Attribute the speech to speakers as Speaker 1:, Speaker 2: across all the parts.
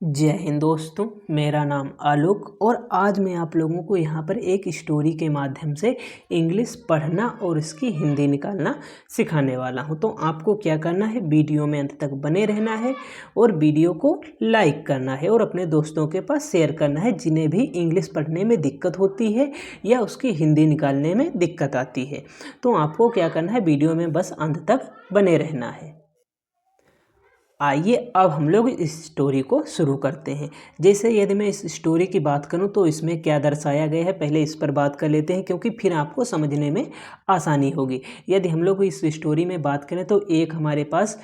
Speaker 1: जय हिंद दोस्तों, मेरा नाम आलोक और आज मैं आप लोगों को यहाँ पर एक स्टोरी के माध्यम से इंग्लिश पढ़ना और इसकी हिंदी निकालना सिखाने वाला हूँ। तो आपको क्या करना है, वीडियो में अंत तक बने रहना है और वीडियो को लाइक करना है और अपने दोस्तों के पास शेयर करना है जिन्हें भी इंग्लिश पढ़ने में दिक्कत होती है या उसकी हिंदी निकालने में दिक्कत आती है। तो आपको क्या करना है, वीडियो में बस अंत तक बने रहना है। आइए अब हम लोग इस स्टोरी को शुरू करते हैं। जैसे यदि मैं इस स्टोरी की बात करूं तो इसमें क्या दर्शाया गया है, पहले इस पर बात कर लेते हैं क्योंकि फिर आपको समझने में आसानी होगी। यदि हम लोग इस स्टोरी में बात करें तो एक हमारे पास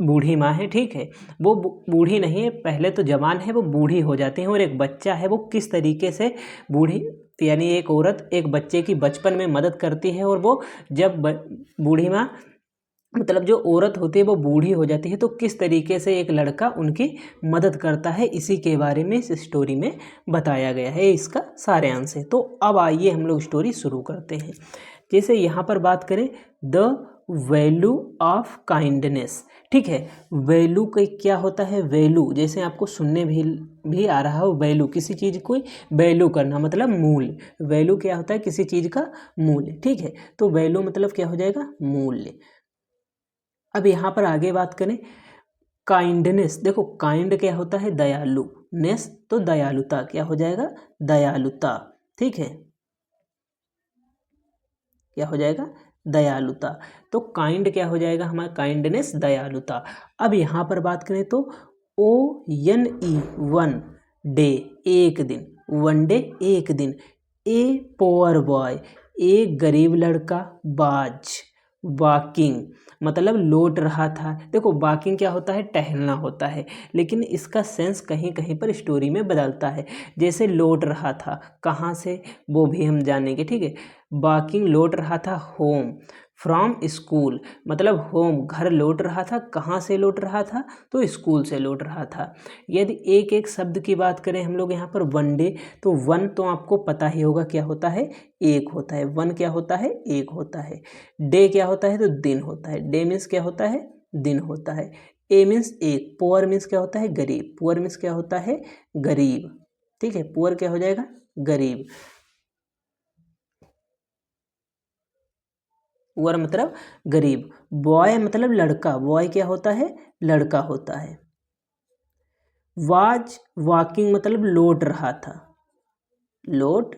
Speaker 1: बूढ़ी माँ है, ठीक है। वो बूढ़ी नहीं है, पहले तो जवान है, वो बूढ़ी हो जाती है और एक बच्चा है। वो किस तरीके से बूढ़ी यानी एक औरत एक बच्चे की बचपन में मदद करती है और वो जब बूढ़ी माँ मतलब जो औरत होती है वो बूढ़ी हो जाती है तो किस तरीके से एक लड़का उनकी मदद करता है, इसी के बारे में इस स्टोरी में बताया गया है। इसका सारांश है। तो अब आइए हम लोग स्टोरी शुरू करते हैं। जैसे यहाँ पर बात करें, द वैल्यू ऑफ काइंडनेस, ठीक है। वैल्यू का क्या होता है, वैल्यू जैसे आपको सुनने भी आ रहा हो, वैल्यू किसी चीज़ को वैल्यू करना मतलब मूल्य। वैल्यू क्या होता है, किसी चीज़ का मूल्य, ठीक है। तो वैल्यू मतलब क्या हो जाएगा, मूल्य। अब यहाँ पर आगे बात करें, काइंडनेस, देखो काइंड क्या होता है, दयालु, नेस तो दयालुता, क्या हो जाएगा, दयालुता, ठीक है, क्या हो जाएगा, दयालुता। तो काइंड क्या हो जाएगा हमारा, काइंडनेस दयालुता। अब यहाँ पर बात करें तो ONE वन डे, एक दिन, वन डे एक दिन। ए पोअर बॉय, एक गरीब लड़का, बाज वॉकिंग मतलब लौट रहा था। देखो वॉकिंग क्या होता है, टहलना होता है, लेकिन इसका सेंस कहीं कहीं पर स्टोरी में बदलता है। जैसे लौट रहा था, कहाँ से वो भी हम जानेंगे, ठीक है। वॉकिंग लौट रहा था होम फ्रॉम स्कूल, मतलब होम घर लौट रहा था, कहाँ से लौट रहा था, तो स्कूल से लौट रहा था। यदि एक एक शब्द की बात करें हम लोग यहाँ पर, वन डे, तो वन तो आपको पता ही होगा क्या होता है, एक होता है। वन क्या होता है, एक होता है। डे क्या होता है, तो दिन होता है। डे मीन्स क्या होता है, दिन होता है। ए मीन्स एक, पुअर मीन्स क्या होता है, गरीब। पुअर मीन्स क्या होता है, गरीब, ठीक है। पुअर क्या हो जाएगा, गरीब। पुअर मतलब गरीब। बॉय मतलब लड़का, बॉय क्या होता है, लड़का होता है। वाज वॉकिंग मतलब लौट रहा था, लौट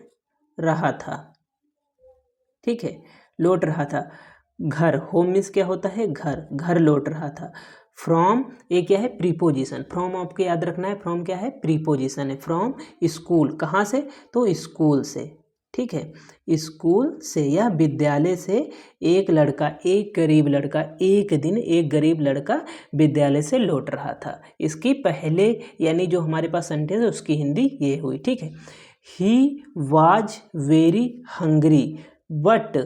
Speaker 1: रहा था, ठीक है, लौट रहा था। घर, होम मीन्स क्या होता है, घर, घर लौट रहा था। फ्रॉम, ये क्या है, प्रीपोजिशन। फ्रॉम आपको याद रखना है, फ्रॉम क्या है, प्रीपोजिशन है। फ्रॉम स्कूल, कहाँ से, तो स्कूल से, ठीक है, स्कूल से या विद्यालय से। एक लड़का, एक गरीब लड़का, एक दिन एक गरीब लड़का विद्यालय से लौट रहा था। इसकी पहले यानी जो हमारे पास सेंटेंस है उसकी हिंदी ये हुई, ठीक है। He was very hungry but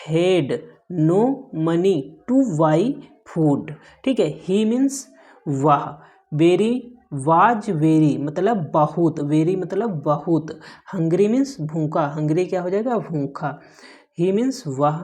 Speaker 1: had no money to buy food, ठीक है। ही मीन्स वह, वेरी, वाज वेरी मतलब बहुत, वेरी मतलब बहुत, हंग्री मीन्स भूखा, हंग्री क्या हो जाएगा, भूखा। ही मीन्स वह,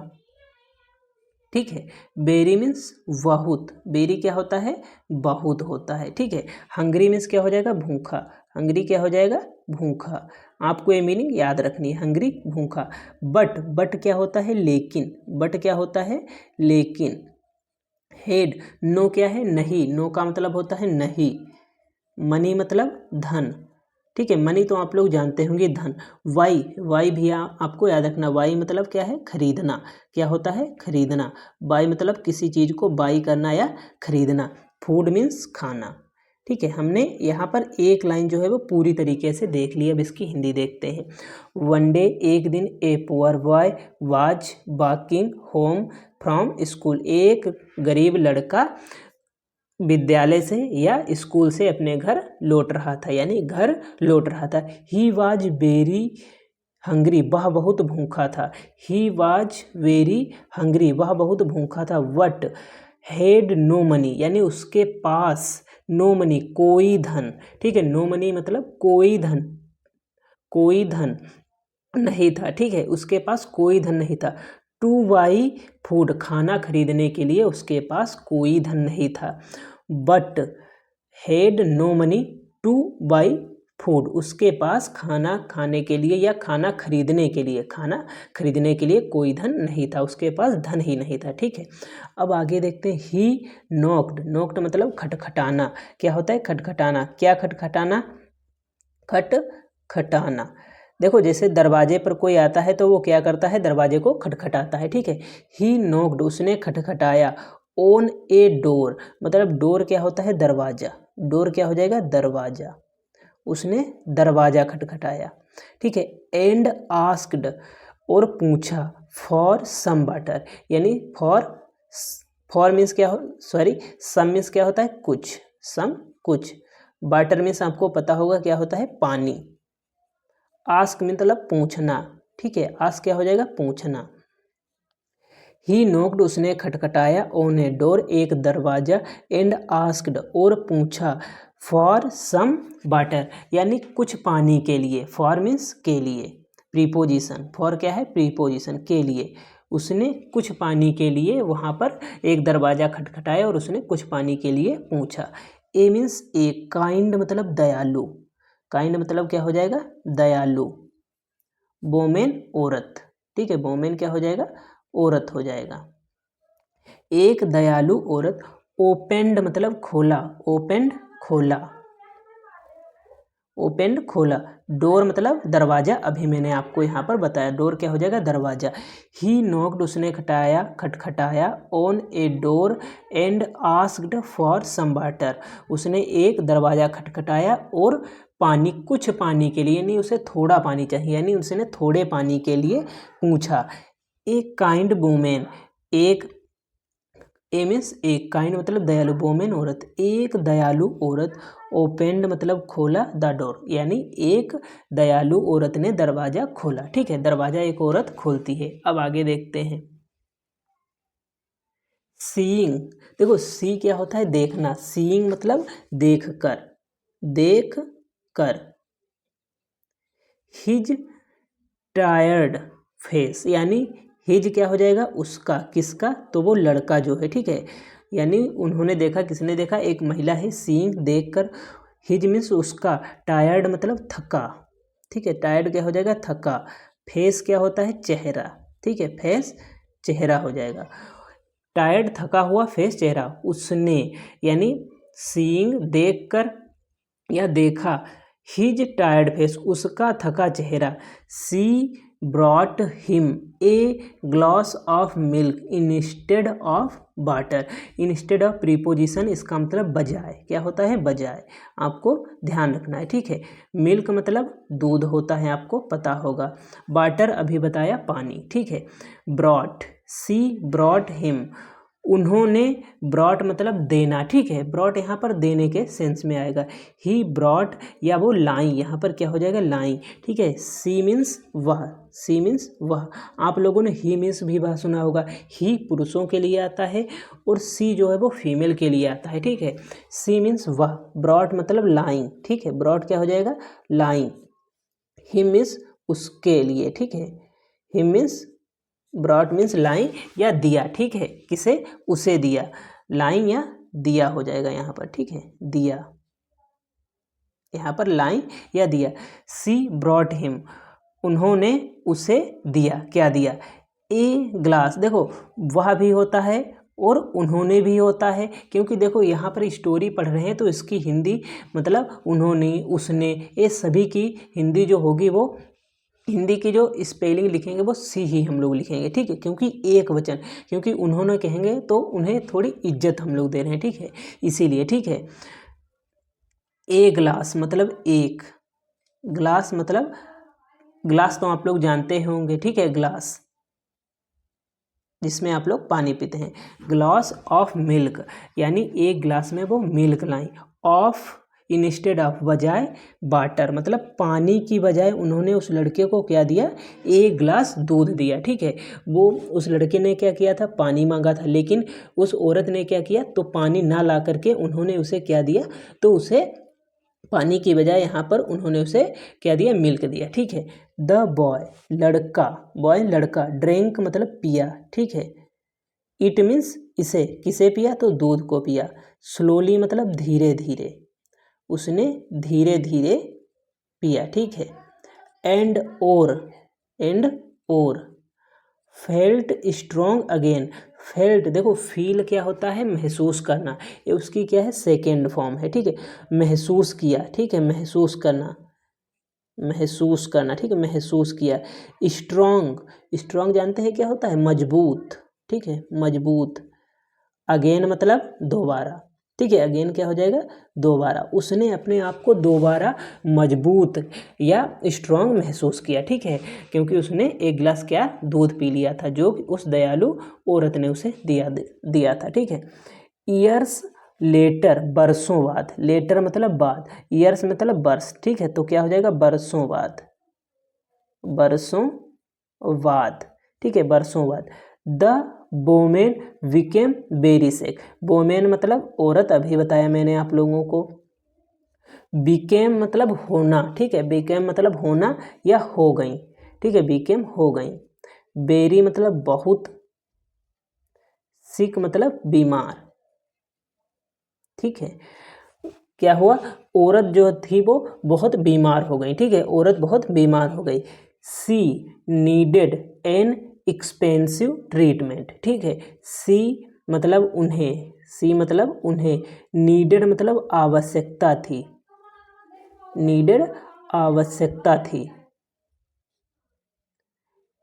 Speaker 1: ठीक है। बेरी मीन्स बहुत, बेरी क्या होता है, बहुत होता है, ठीक है। हंग्री मीन्स क्या हो जाएगा, भूखा, हंग्री क्या हो जाएगा, भूखा। आपको ये मीनिंग याद रखनी है, हंग्री भूखा। बट क्या होता है, लेकिन, बट क्या होता है, लेकिन। हेड, नो क्या है, नहीं, नो का मतलब होता है नहीं। मनी मतलब धन, ठीक है, मनी तो आप लोग जानते होंगे, धन। वाई, वाई भी आपको याद रखना, वाई मतलब क्या है, खरीदना, क्या होता है, खरीदना। बाई मतलब किसी चीज़ को बाई करना या खरीदना। फूड मीन्स खाना, ठीक है। हमने यहाँ पर एक लाइन जो है वो पूरी तरीके से देख ली। अब इसकी हिंदी देखते हैं। वन डे, एक दिन, a poor boy was walking home from school, एक गरीब लड़का विद्यालय से या स्कूल से अपने घर लौट रहा था, यानी घर लौट रहा था। ही वॉज वेरी हंग्री, वह बहुत भूखा था। ही वॉज वेरी हंग्री, वह बहुत भूखा था। वट हैड नो मनी, यानी उसके पास, नो मनी कोई धन, ठीक है। नो मनी मतलब कोई धन, कोई धन नहीं था, ठीक है, उसके पास कोई धन नहीं था। टू बाई फूड, खाना खरीदने के लिए उसके पास कोई धन नहीं था। But had no money to buy food, उसके पास खाना खाने के लिए या खाना खरीदने के लिए कोई धन नहीं था, उसके पास धन ही नहीं था। ठीक है, अब आगे देखते हैं। ही नॉक्ड मतलब खटखटाना। क्या होता है? खटखटाना। क्या खटखटाना? खटखटाना। देखो जैसे दरवाजे पर कोई आता है तो वो क्या करता है? दरवाजे को खटखटाता है। ठीक है, ही नॉक्ड उसने खटखटाया, ऑन ए डोर मतलब डोर क्या होता है? दरवाजा। डोर क्या हो जाएगा? दरवाजा। उसने दरवाजा खटखटाया। ठीक है, एंड आस्क्ड और पूछा, फॉर सम वाटर यानी फॉर मीन्स क्या हो, सॉरी सम मीन्स क्या होता है? कुछ, सम कुछ। वाटर मीन्स आपको पता होगा क्या होता है? पानी। आस्क मतलब पूछना। ठीक है, आस्क क्या हो जाएगा? पूछना। ही नॉक्ड उसने खटखटाया, ऑन ए डोर एक दरवाजा, एंड आस्क्ड और पूछा, फॉर सम वाटर यानी कुछ पानी के लिए। फॉर मीन्स के लिए, प्रीपोजिशन। फॉर क्या है? प्रीपोजिशन, के लिए। उसने कुछ पानी के लिए वहाँ पर एक दरवाज़ा खटखटाया और उसने कुछ पानी के लिए पूछा। ए मीन्स एक, काइंड मतलब दयालु। काइंड मतलब क्या हो जाएगा? दयालु। वोमेन औरत। ठीक है, वोमेन क्या हो जाएगा? औरत हो जाएगा। एक दयालु औरत। ओपेंड मतलब खोला। ओपेंड खोला। ओपेंड खोला। डोर मतलब दरवाजा। अभी मैंने आपको यहाँ पर बताया डोर क्या हो जाएगा? दरवाजा। ही नॉक्ड उसने खटखटाया on a door and asked for some water उसने एक दरवाजा खटखटाया और पानी, कुछ पानी के लिए, यानी उसे थोड़ा पानी चाहिए, यानी उसने थोड़े पानी के लिए पूछा। एक काइंड वुमेन, एक ए मीन्स एक, काइंड मतलब दयालु, वोमेन औरत, एक दयालु औरत, ओपेंड मतलब खोला, द डोर यानी एक दयालु औरत ने दरवाजा खोला। ठीक है, दरवाजा एक औरत खोलती है। अब आगे देखते हैं। सीइंग, देखो सी क्या होता है? देखना। सीइंग मतलब देख कर, देख कर। हिज टायर्ड फेस यानी हिज क्या हो जाएगा? उसका, किसका? तो वो लड़का जो है। ठीक है, यानी उन्होंने देखा, किसने देखा? एक महिला है। सीइंग देखकर, हिज मीन्स उसका, टायर्ड मतलब थका। ठीक है, टायर्ड क्या हो जाएगा? थका। फेस क्या होता है? चेहरा। ठीक है, फेस चेहरा हो जाएगा। टायर्ड थका हुआ, फेस चेहरा। उसने यानी सीइंग देखकर या देखा, हिज टायर्ड फेस उसका थका चेहरा। She brought him a glass of milk instead of water. Instead of preposition, इसका मतलब बजाय। क्या होता है? बजाय। आपको ध्यान रखना है। ठीक है, मिल्क मतलब दूध होता है, आपको पता होगा। वाटर अभी बताया, पानी। ठीक है, ब्रॉट, सी ब्रॉट हिम उन्होंने, ब्रॉट मतलब देना। ठीक है, ब्रॉट यहाँ पर देने के सेंस में आएगा। ही ब्रॉट या वो लाई, यहाँ पर क्या हो जाएगा? लाई। ठीक है, सी मीन्स वह, सी मीन्स वह। आप लोगों ने ही मीन्स भी वह सुना होगा। ही पुरुषों के लिए आता है और सी जो है वो फीमेल के लिए आता है। ठीक है, सी मीन्स वह, ब्रॉट मतलब लाइंग। ठीक है, ब्रॉट क्या हो जाएगा? लाइंग। हिम मीन्स उसके लिए। ठीक है, हिम मीन्स, ब्रॉट मीन्स लाई या दिया। ठीक है, किसे? उसे दिया। लाई या दिया हो जाएगा यहाँ पर। ठीक है, दिया, यहाँ पर लाई या दिया। सी ब्रॉट हिम उन्होंने उसे दिया। क्या दिया? A glass. देखो वह भी होता है और उन्होंने भी होता है, क्योंकि देखो यहाँ पर स्टोरी पढ़ रहे हैं तो इसकी हिंदी मतलब उन्होंने, उसने, ये सभी की हिंदी जो होगी वो, हिंदी की जो स्पेलिंग लिखेंगे वो सी ही हम लोग लिखेंगे। ठीक है, क्योंकि एक वचन, क्योंकि उन्होंने कहेंगे तो उन्हें थोड़ी इज्जत हम लोग दे रहे हैं। ठीक है, इसीलिए। ठीक है, ए ग्लास मतलब एक, ग्लास मतलब, ग्लास तो आप लोग जानते होंगे। ठीक है, ग्लास जिसमें आप लोग पानी पीते हैं। ग्लास ऑफ मिल्क यानी एक ग्लास में वो milk lie. Of instead of बजाय वाटर मतलब पानी की बजाय उन्होंने उस लड़के को क्या दिया? एक ग्लास दूध दिया। ठीक है, वो उस लड़के ने क्या किया था? पानी मांगा था, लेकिन उस औरत ने क्या किया? तो पानी ना ला करके उन्होंने उसे क्या दिया? तो उसे पानी की बजाय यहाँ पर उन्होंने उसे क्या दिया? मिल्क दिया। ठीक है, द बॉय लड़का, बॉय लड़का, ड्रिंक मतलब पिया। ठीक है, इट मीन्स इसे, किसे पिया? तो दूध को पिया। स्लोली मतलब धीरे धीरे। उसने धीरे धीरे पिया, ठीक है। एंड और फेल्ट स्ट्रॉन्ग अगेन। फेल्ट, देखो फील क्या होता है, महसूस करना, ये उसकी क्या है, सेकेंड फॉर्म है, ठीक है। महसूस किया, ठीक है, महसूस करना, ठीक है, महसूस किया। स्ट्रॉन्ग जानते हैं क्या होता है, मजबूत, ठीक है, मजबूत। अगेन मतलब दोबारा, ठीक है, अगेन क्या हो जाएगा, दोबारा। उसने अपने आप को दोबारा मजबूत या स्ट्रॉन्ग महसूस किया, ठीक है, क्योंकि उसने एक गिलास क्या, दूध पी लिया था, जो उस दयालु औरत ने उसे दिया था, ठीक है। ईयर्स लेटर, बरसों बाद। लेटर मतलब बाद, ईयर्स मतलब वर्ष, ठीक है, तो क्या हो जाएगा, बरसों बाद, ठीक है, बरसों बाद। The women became very sick. Women मतलब औरत, अभी बताया मैंने आप लोगों को। बिकेम मतलब होना, ठीक है, बिकेम मतलब होना या हो गई, ठीक है, बिकेम हो गई। वेरी मतलब बहुत, सिक मतलब बीमार, ठीक है। क्या हुआ, औरत जो थी वो बहुत बीमार हो गई, ठीक है, औरत बहुत बीमार हो गई। सी नीडेड एन एक्सपेंसिव ट्रीटमेंट, ठीक है। सी मतलब उन्हें, नीडेड मतलब आवश्यकता थी,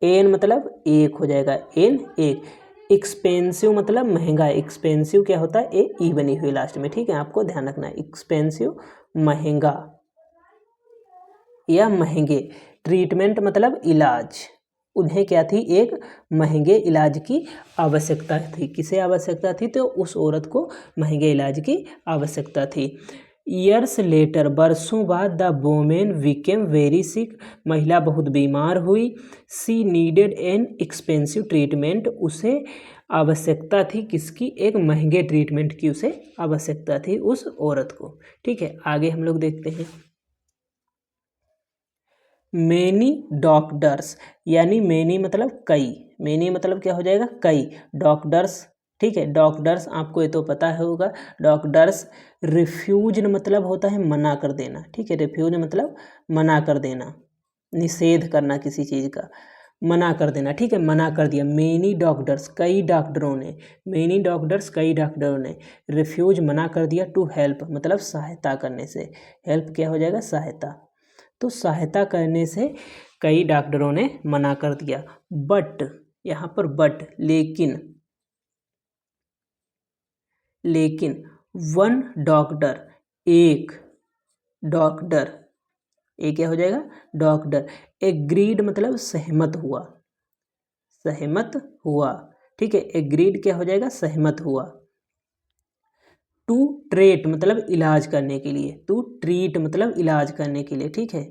Speaker 1: एन मतलब एक हो जाएगा, एन एक। एक्सपेंसिव मतलब महंगा, एक्सपेंसिव क्या होता है, ए ई बनी हुई लास्ट में, ठीक है, आपको ध्यान रखना है। एक्सपेंसिव महंगा या महंगे। ट्रीटमेंट मतलब इलाज, उन्हें क्या थी, एक महंगे इलाज की आवश्यकता थी। किसे आवश्यकता थी, तो उस औरत को महंगे इलाज की आवश्यकता थी। ईयर्स लेटर, बरसों बाद, the women became very sick, महिला बहुत बीमार हुई। सी नीडेड एन एक्सपेंसिव ट्रीटमेंट, उसे आवश्यकता थी किसकी, एक महंगे ट्रीटमेंट की उसे आवश्यकता थी, उस औरत को, ठीक है। आगे हम लोग देखते हैं। मेनी डॉक्टर्स, यानी मेनी मतलब कई, मेनी मतलब क्या हो जाएगा, कई। डॉक्टर्स, ठीक है, डॉक्टर्स आपको ये तो पता होगा। डॉक्टर्स रिफ्यूज मतलब होता है मना कर देना, ठीक है, रिफ्यूज मतलब मना कर देना, निषेध करना किसी चीज़ का, मना कर देना, ठीक है, मना कर दिया। मेनी डॉक्टर्स, कई डॉक्टरों ने, मेनी डॉक्टर्स कई डॉक्टरों ने। रिफ्यूज मना कर दिया, टू हेल्प मतलब सहायता करने से। हेल्प क्या हो जाएगा, सहायता, तो सहायता करने से कई डॉक्टरों ने मना कर दिया। बट, यहाँ पर बट, लेकिन वन डॉक्टर, एक डॉक्टर, ये क्या हो जाएगा, डॉक्टर। एग्रीड मतलब सहमत हुआ, ठीक है, एग्रीड क्या हो जाएगा, सहमत हुआ। टू ट्रीट मतलब इलाज करने के लिए, टू ट्रीट मतलब इलाज करने के लिए, ठीक है।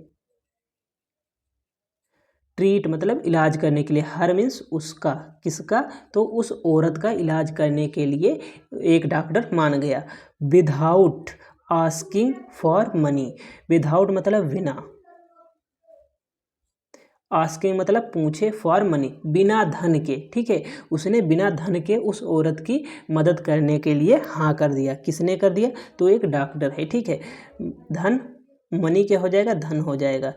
Speaker 1: ट्रीट मतलब इलाज करने के लिए, हर मीन्स उसका, किसका, तो उस औरत का इलाज करने के लिए एक डॉक्टर मान गया। Without asking for money, without मतलब बिना, आस्किंग मतलब पूछे, फॉर मनी बिना धन के, ठीक है, उसने बिना धन के उस औरत की मदद करने के लिए हाँ कर दिया। किसने कर दिया, तो एक डॉक्टर है, ठीक है। धन, मनी क्या हो जाएगा, धन हो जाएगा,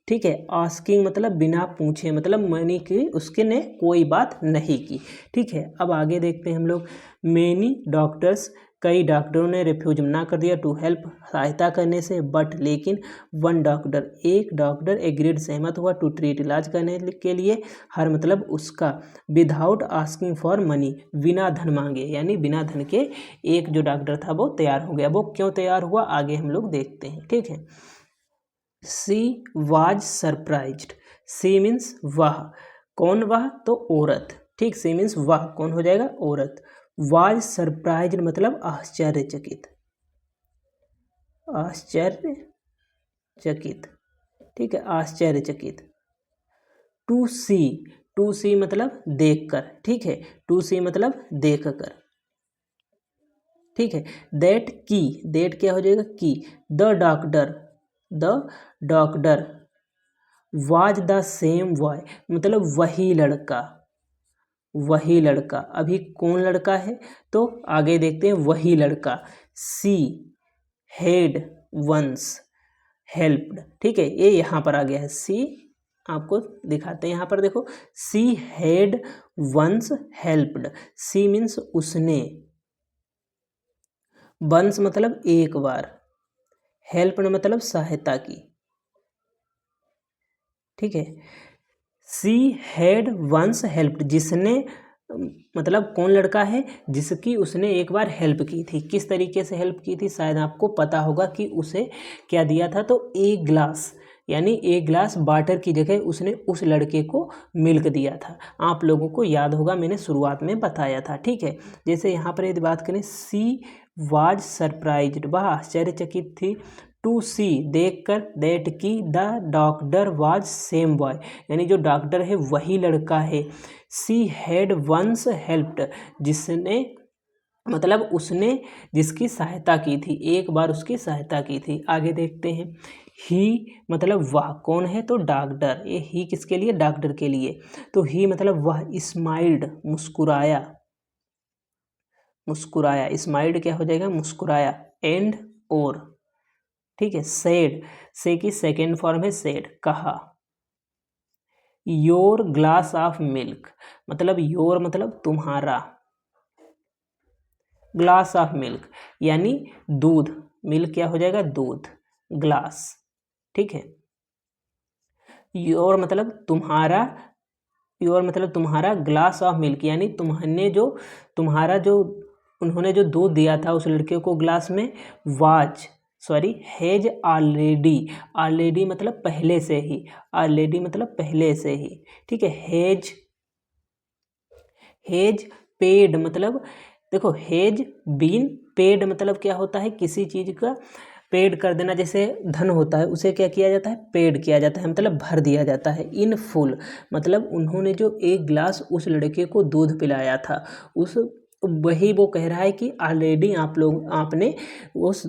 Speaker 1: ठीक है। आस्किंग मतलब बिना पूछे, मतलब मनी की उसके ने कोई बात नहीं की, ठीक है। अब आगे देखते हैं हम लोग। मेनी डॉक्टर्स, कई डॉक्टरों ने रिफ्यूज मना कर दिया, टू हेल्प सहायता करने से। बट लेकिन वन डॉक्टर, एक डॉक्टर एग्रीड सहमत हुआ, टू ट्रीट इलाज करने के लिए, हर मतलब उसका। विदाउट आस्किंग फॉर मनी बिना धन मांगे, यानी बिना धन के एक जो डॉक्टर था वो तैयार हो गया। वो क्यों तैयार हुआ, आगे हम लोग देखते हैं, ठीक है। She was surprised, she means वह, कौन वह, तो औरत, ठीक, सी मीन्स वह कौन हो जाएगा, औरत। वाज सरप्राइज्ड मतलब आश्चर्यचकित, ठीक है, आश्चर्यचकित। टू सी मतलब देखकर, ठीक है, टू सी मतलब देखकर, ठीक है। दैट क्या हो जाएगा, की। The doctor was the same boy मतलब वही लड़का। अभी कौन लड़का है, तो आगे देखते हैं, वही लड़का। सी हैड वंस हेल्प्ड, ठीक है, ये यहाँ पर आ गया है। सी आपको दिखाते हैं यहाँ पर, देखो, she had once helped. She means उसने, वंस मतलब एक बार, हेल्प मतलब सहायता की, ठीक है। सी हैड वंस हेल्प्ड, जिसने, मतलब कौन लड़का है जिसकी उसने एक बार हेल्प की थी। किस तरीके से हेल्प की थी, शायद आपको पता होगा कि उसे क्या दिया था, तो एक ग्लास, यानी एक ग्लास वाटर की जगह उसने उस लड़के को मिल्क दिया था। आप लोगों को याद होगा, मैंने शुरुआत में बताया था, ठीक है। जैसे यहाँ पर यदि बात करें, सी वाज सरप्राइज्ड, वह आश्चर्यचकित थी, टू सी देखकर, दैट की the doctor was same boy, यानी जो डॉक्टर है वही लड़का है। सी हैड वंस हेल्प्ड, जिसने, मतलब उसने जिसकी सहायता की थी, एक बार उसकी सहायता की थी। आगे देखते हैं, ही मतलब वह, कौन है, तो डॉक्टर, ये ही किसके लिए, डॉक्टर के लिए। तो ही मतलब वह, स्माइल्ड मुस्कुराया, मुस्कुराया, स्माइल्ड क्या हो जाएगा, मुस्कुराया, एंड और, ठीक है, सेड, से की सेकेंड फॉर्म है सेड, कहा। योर ग्लास ऑफ मिल्क, मतलब योर मतलब तुम्हारा, ग्लास ऑफ मिल्क यानी दूध, मिल्क क्या हो जाएगा, दूध, ग्लास, ठीक है। योर मतलब तुम्हारा, योर मतलब तुम्हारा, ग्लास ऑफ मिल्क यानी तुम्हारा जो उन्होंने जो दूध दिया था उस लड़के को ग्लास में, was, sorry, has already, already मतलब पहले से ही, ऑलरेडी मतलब पहले से ही, ठीक है। हैज पेड मतलब, देखो, हैज बीन पेड मतलब क्या होता है, किसी चीज़ का पेड कर देना, जैसे धन होता है उसे क्या किया जाता है, पेड किया जाता है, मतलब भर दिया जाता है। इन फुल मतलब उन्होंने जो एक ग्लास उस लड़के को दूध पिलाया था, उस, वही वो कह रहा है कि ऑलरेडी आपने उस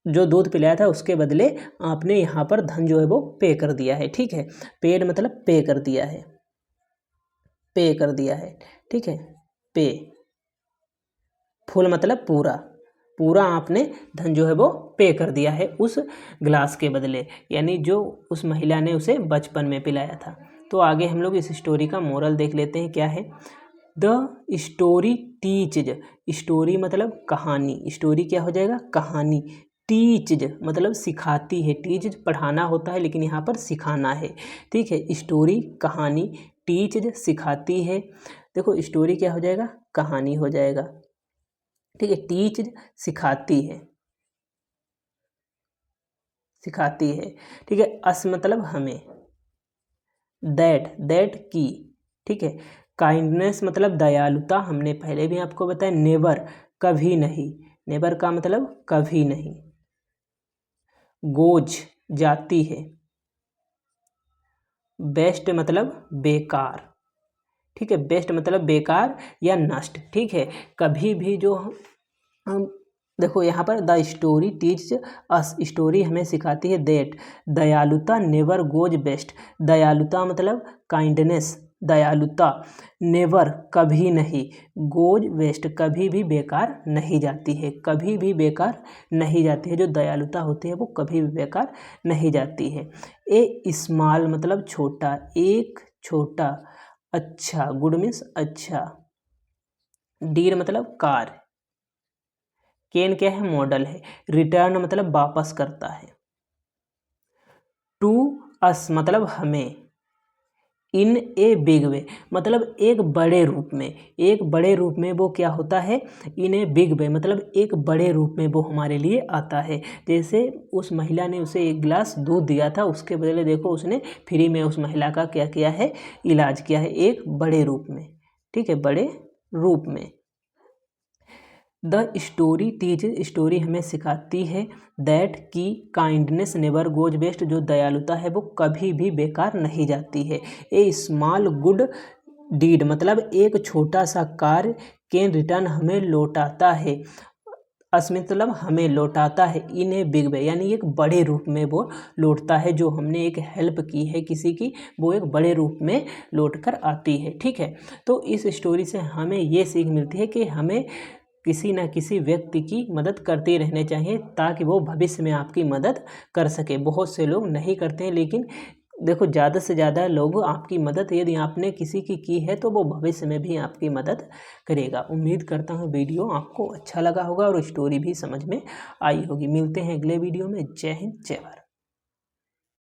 Speaker 1: जो दूध पिलाया था उसके बदले आपने यहाँ पर धन जो है वो पे कर दिया है, ठीक है। पेड मतलब पे कर दिया है, पे कर दिया है, ठीक है, पे। फुल मतलब पूरा, पूरा आपने धन जो है वो पे कर दिया है उस ग्लास के बदले, यानी जो उस महिला ने उसे बचपन में पिलाया था। तो आगे हम लोग इस स्टोरी का मोरल देख लेते हैं क्या है। द स्टोरी टीचज, स्टोरी मतलब कहानी, स्टोरी क्या हो जाएगा, कहानी। टीचज मतलब सिखाती है, टीचज पढ़ाना होता है लेकिन यहाँ पर सिखाना है, ठीक है। स्टोरी कहानी, टीचज सिखाती है, देखो स्टोरी क्या हो जाएगा, कहानी हो जाएगा, ठीक है। टीच सिखाती है, सिखाती है, ठीक है। अस मतलब हमें, दैट की, ठीक है। काइंडनेस मतलब दयालुता, हमने पहले भी आपको बताया। नेवर कभी नहीं, नेवर का मतलब कभी नहीं। गोज जाती है, बेस्ट मतलब बेकार, ठीक है, बेस्ट मतलब बेकार या नष्ट, ठीक है। कभी भी जो हम देखो यहाँ पर, the story teach us, story हमें सिखाती है दैट दयालुता नेवर गोज बेस्ट, दयालुता मतलब काइंडनेस, दयालुता, नेवर कभी नहीं, गोज वेस्ट कभी भी बेकार नहीं जाती है, कभी भी बेकार नहीं जाती है, जो दयालुता होती है वो कभी भी बेकार नहीं जाती है। ए स्मॉल मतलब छोटा, एक छोटा, अच्छा, गुड मीन्स अच्छा, डीर मतलब कार, केन क्या है, मॉडल है, रिटर्न मतलब वापस करता है, टू अस मतलब हमें, इन ए बिग वे मतलब एक बड़े रूप में, एक बड़े रूप में वो क्या होता है, इन ए बिग वे मतलब एक बड़े रूप में वो हमारे लिए आता है। जैसे उस महिला ने उसे एक गिलास दूध दिया था, उसके बदले देखो उसने फ्री में उस महिला का क्या किया है, इलाज किया है, एक बड़े रूप में, ठीक है, बड़े रूप में। द स्टोरी टीच, स्टोरी हमें सिखाती है दैट की काइंडनेस नेवर गोज वेस्ट, जो दयालुता है वो कभी भी बेकार नहीं जाती है। ए स्मॉल गुड डीड मतलब एक छोटा सा कार्य, कैन रिटर्न हमें लौटाता है, मतलब हमें लौटाता है, इन ए बिग वे यानी एक बड़े रूप में वो लौटता है, जो हमने एक हेल्प की है किसी की, वो एक बड़े रूप में लौट कर आती है, ठीक है। तो इस स्टोरी से हमें ये सीख मिलती है कि हमें किसी ना किसी व्यक्ति की मदद करते रहने चाहिए ताकि वो भविष्य में आपकी मदद कर सके। बहुत से लोग नहीं करते हैं, लेकिन देखो ज़्यादा से ज़्यादा लोग आपकी मदद यदि आपने किसी की है तो वो भविष्य में भी आपकी मदद करेगा। उम्मीद करता हूँ वीडियो आपको अच्छा लगा होगा और स्टोरी भी समझ में आई होगी। मिलते हैं अगले वीडियो में। जय हिंद, जय भारत।